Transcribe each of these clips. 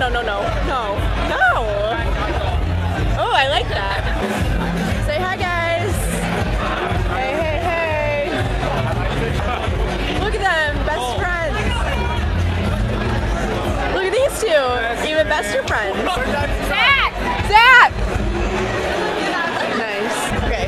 no, no, no, no, no. Oh, I like that. Say hi, guys. Hey, hey, hey. Look at them, best friends. Look at these two, even bester friends. Zach! Zach! Nice. Okay.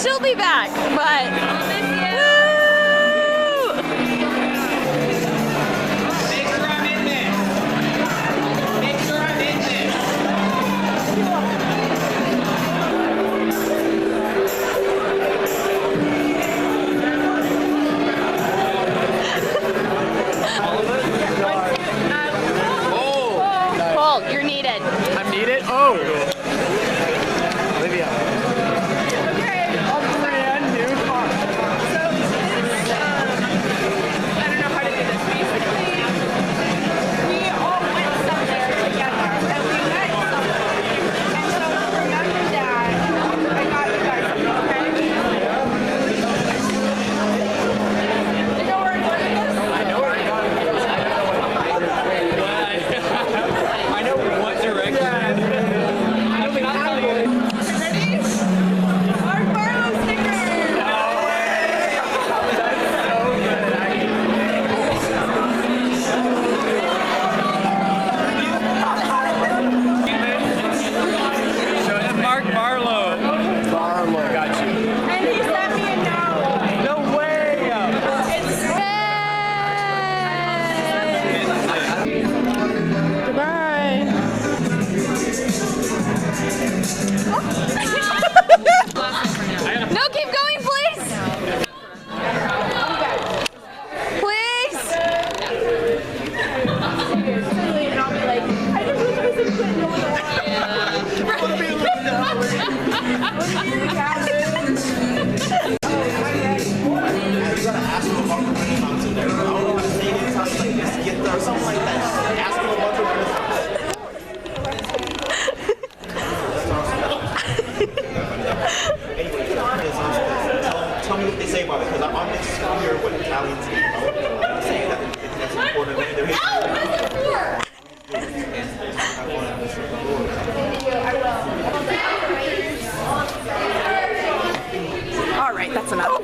She'll be back, but woo! Make sure I'm in this. Make sure I'm in this. Paul, you're needed. I'm needed? Oh! Olivia. Mark Barlow. Barlow. Got you. And he sent me a note. No way! Goodbye. No, keep going, please. Please. And I'll be like, I just wish I was Tell me what they say about it, because I'm interested to hear what Italians say about it. They say that it's important in their history. All right, that's enough.